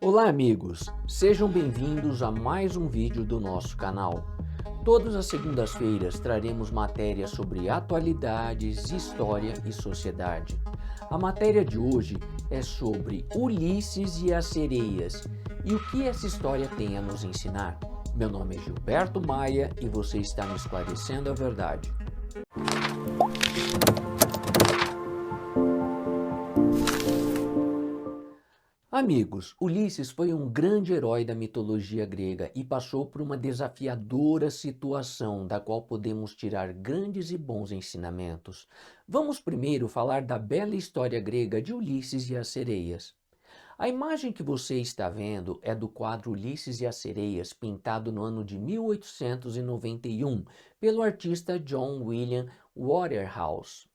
Olá amigos, sejam bem-vindos a mais um vídeo do nosso canal. Todas as segundas-feiras traremos matérias sobre atualidades, história e sociedade. A matéria de hoje é sobre Ulisses e as sereias e o que essa história tem a nos ensinar. Meu nome é Gilberto Maia e você está me esclarecendo a verdade. Amigos, Ulisses foi um grande herói da mitologia grega e passou por uma desafiadora situação da qual podemos tirar grandes e bons ensinamentos. Vamos primeiro falar da bela história grega de Ulisses e as sereias. A imagem que você está vendo é do quadro Ulisses e as Sereias, pintado no ano de 1891 pelo artista John William Waterhouse.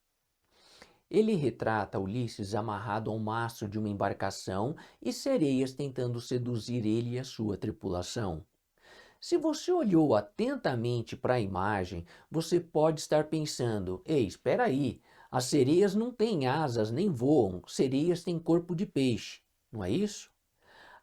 Ele retrata Ulisses amarrado ao mastro de uma embarcação e sereias tentando seduzir ele e a sua tripulação. Se você olhou atentamente para a imagem, você pode estar pensando: ei, espera aí, as sereias não têm asas nem voam, sereias têm corpo de peixe, não é isso?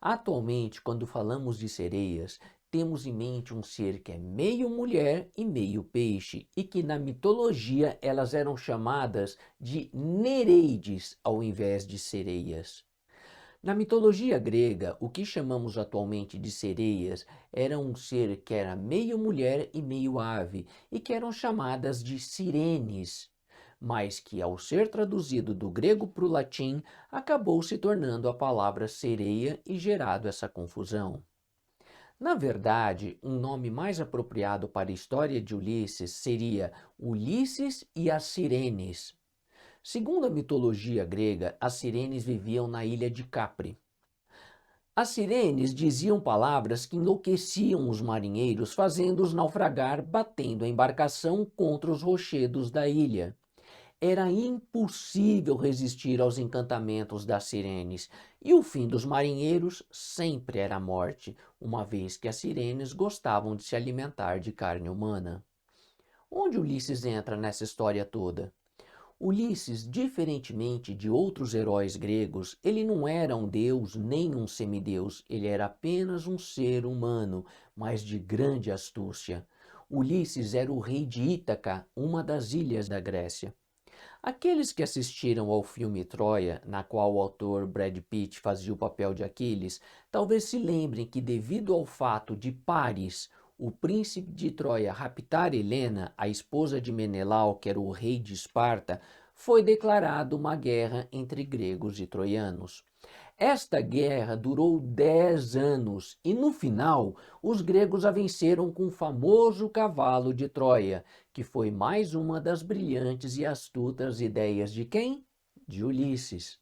Atualmente, quando falamos de sereias, temos em mente um ser que é meio mulher e meio peixe, e que na mitologia elas eram chamadas de Nereides ao invés de sereias. Na mitologia grega, o que chamamos atualmente de sereias era um ser que era meio mulher e meio ave, e que eram chamadas de sirenes, mas que ao ser traduzido do grego para o latim, acabou se tornando a palavra sereia e gerado essa confusão. Na verdade, um nome mais apropriado para a história de Ulisses seria Ulisses e as Sirenes. Segundo a mitologia grega, as sirenes viviam na ilha de Capri. As sirenes diziam palavras que enlouqueciam os marinheiros, fazendo-os naufragar, batendo a embarcação contra os rochedos da ilha. Era impossível resistir aos encantamentos das sirenes, e o fim dos marinheiros sempre era a morte, uma vez que as sirenes gostavam de se alimentar de carne humana. Onde Ulisses entra nessa história toda? Ulisses, diferentemente de outros heróis gregos, ele não era um deus nem um semideus, ele era apenas um ser humano, mas de grande astúcia. Ulisses era o rei de Ítaca, uma das ilhas da Grécia. Aqueles que assistiram ao filme Troia, na qual o ator Brad Pitt fazia o papel de Aquiles, talvez se lembrem que devido ao fato de Paris, o príncipe de Troia, raptar Helena, a esposa de Menelau, que era o rei de Esparta, foi declarada uma guerra entre gregos e troianos. Esta guerra durou 10 anos e no final os gregos a venceram com o famoso cavalo de Troia, que foi mais uma das brilhantes e astutas ideias de quem? De Ulisses.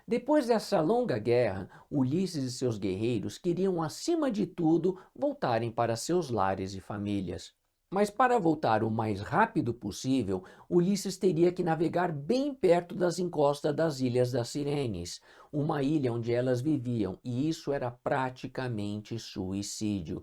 Depois dessa longa guerra, Ulisses e seus guerreiros queriam, acima de tudo, voltarem para seus lares e famílias. Mas para voltar o mais rápido possível, Ulisses teria que navegar bem perto das encostas das Ilhas das Sirenes, uma ilha onde elas viviam, e isso era praticamente suicídio.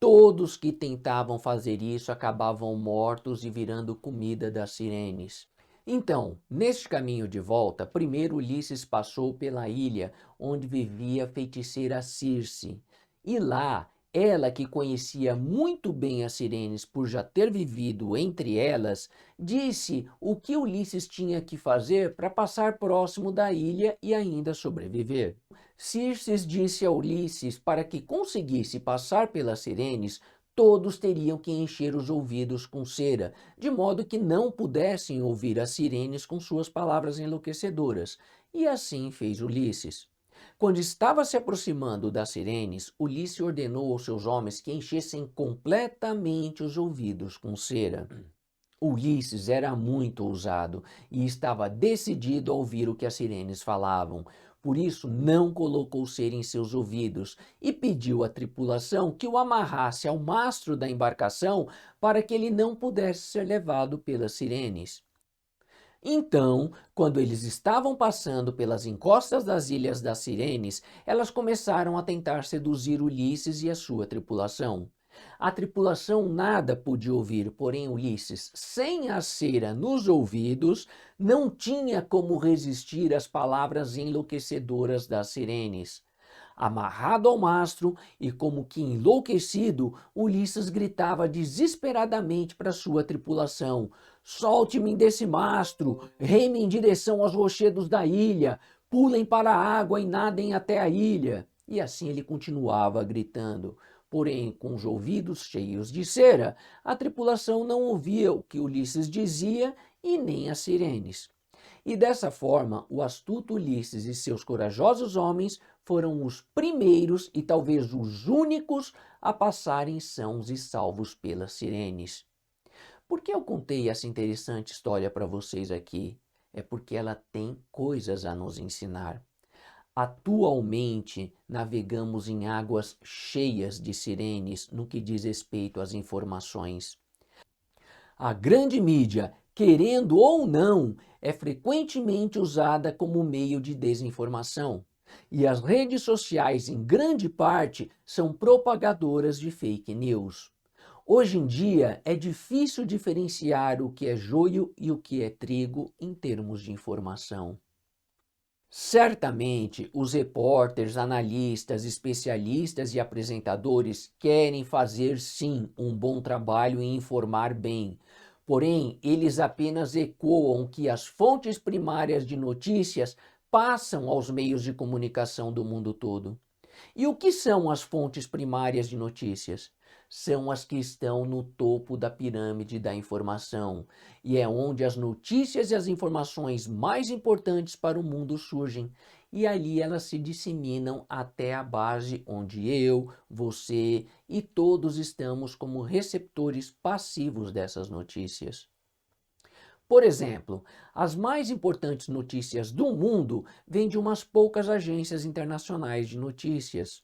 Todos que tentavam fazer isso acabavam mortos e virando comida das sirenes. Então, neste caminho de volta, primeiro Ulisses passou pela ilha onde vivia a feiticeira Circe. E lá, ela que conhecia muito bem as sirenes por já ter vivido entre elas, disse o que Ulisses tinha que fazer para passar próximo da ilha e ainda sobreviver. Circe disse a Ulisses para que conseguisse passar pelas sirenes, todos teriam que encher os ouvidos com cera, de modo que não pudessem ouvir as sirenes com suas palavras enlouquecedoras. E assim fez Ulisses. Quando estava se aproximando das sirenes, Ulisses ordenou aos seus homens que enchessem completamente os ouvidos com cera. Ulisses era muito ousado e estava decidido a ouvir o que as sirenes falavam. Por isso, não colocou cera em seus ouvidos e pediu à tripulação que o amarrasse ao mastro da embarcação para que ele não pudesse ser levado pelas sirenes. Então, quando eles estavam passando pelas encostas das Ilhas das Sirenes, elas começaram a tentar seduzir Ulisses e a sua tripulação. A tripulação nada podia ouvir, porém Ulisses, sem a cera nos ouvidos, não tinha como resistir às palavras enlouquecedoras das sirenes. Amarrado ao mastro e como que enlouquecido, Ulisses gritava desesperadamente para sua tripulação: "Solte-me desse mastro, remem em direção aos rochedos da ilha, pulem para a água e nadem até a ilha." E assim ele continuava gritando. Porém, com os ouvidos cheios de cera, a tripulação não ouvia o que Ulisses dizia e nem as sirenes. E dessa forma, o astuto Ulisses e seus corajosos homens foram os primeiros e talvez os únicos a passarem sãos e salvos pelas sirenes. Por que eu contei essa interessante história para vocês aqui? É porque ela tem coisas a nos ensinar. Atualmente, navegamos em águas cheias de sirenes no que diz respeito às informações. A grande mídia, querendo ou não, é frequentemente usada como meio de desinformação. E as redes sociais, em grande parte, são propagadoras de fake news. Hoje em dia, é difícil diferenciar o que é joio e o que é trigo em termos de informação. Certamente, os repórteres, analistas, especialistas e apresentadores querem fazer sim um bom trabalho em informar bem. Porém, eles apenas ecoam o que as fontes primárias de notícias passam aos meios de comunicação do mundo todo. E o que são as fontes primárias de notícias? São as que estão no topo da pirâmide da informação, e é onde as notícias e as informações mais importantes para o mundo surgem, e ali elas se disseminam até a base onde eu, você e todos estamos como receptores passivos dessas notícias. Por exemplo, as mais importantes notícias do mundo vêm de umas poucas agências internacionais de notícias.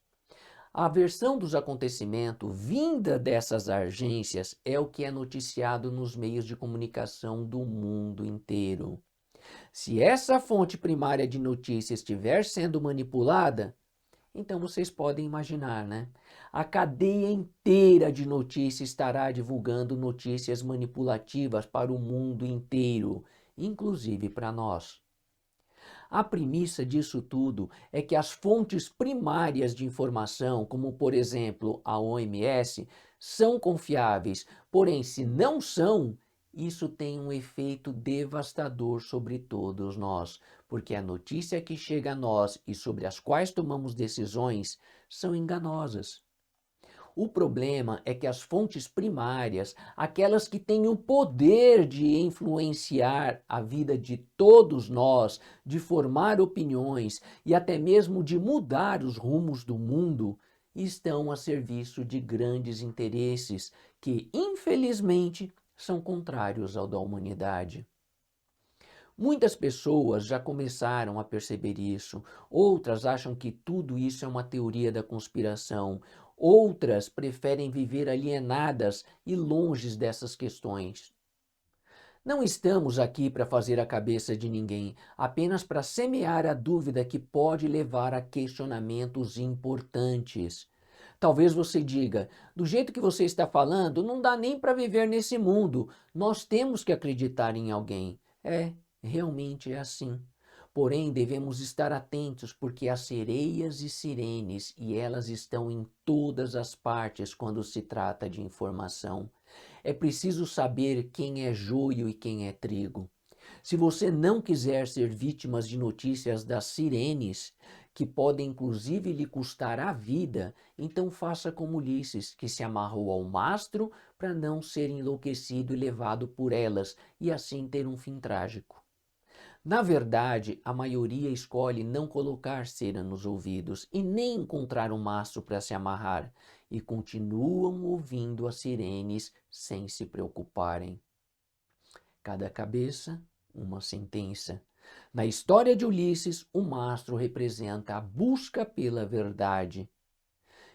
A versão dos acontecimentos vinda dessas agências é o que é noticiado nos meios de comunicação do mundo inteiro. Se essa fonte primária de notícias estiver sendo manipulada, então vocês podem imaginar, né? A cadeia inteira de notícias estará divulgando notícias manipulativas para o mundo inteiro, inclusive para nós. A premissa disso tudo é que as fontes primárias de informação, como por exemplo a OMS, são confiáveis, porém, se não são, isso tem um efeito devastador sobre todos nós, porque a notícia que chega a nós e sobre as quais tomamos decisões são enganosas. O problema é que as fontes primárias, aquelas que têm o poder de influenciar a vida de todos nós, de formar opiniões e até mesmo de mudar os rumos do mundo, estão a serviço de grandes interesses que, infelizmente, são contrários ao da humanidade. Muitas pessoas já começaram a perceber isso, outras acham que tudo isso é uma teoria da conspiração, outras preferem viver alienadas e longe dessas questões. Não estamos aqui para fazer a cabeça de ninguém, apenas para semear a dúvida que pode levar a questionamentos importantes. Talvez você diga, do jeito que você está falando, não dá nem para viver nesse mundo, nós temos que acreditar em alguém. Realmente é assim. Porém, devemos estar atentos porque há sereias e sirenes e elas estão em todas as partes quando se trata de informação. É preciso saber quem é joio e quem é trigo. Se você não quiser ser vítima de notícias das sirenes, que podem inclusive lhe custar a vida, então faça como Ulisses, que se amarrou ao mastro para não ser enlouquecido e levado por elas e assim ter um fim trágico. Na verdade, a maioria escolhe não colocar cera nos ouvidos e nem encontrar um mastro para se amarrar e continuam ouvindo as sirenes sem se preocuparem. Cada cabeça, uma sentença. Na história de Ulisses, o mastro representa a busca pela verdade.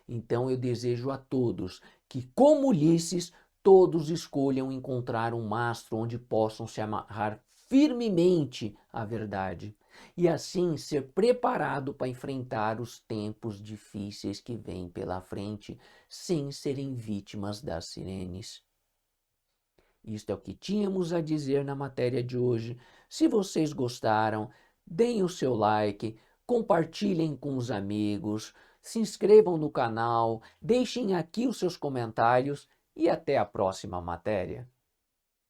Então eu desejo a todos que, como Ulisses, todos escolham encontrar um mastro onde possam se amarrar firmemente à verdade e assim ser preparado para enfrentar os tempos difíceis que vêm pela frente sem serem vítimas das sirenes. Isto é o que tínhamos a dizer na matéria de hoje. Se vocês gostaram, deem o seu like, Compartilhem com os amigos, se inscrevam no canal, deixem aqui os seus comentários e até a próxima matéria.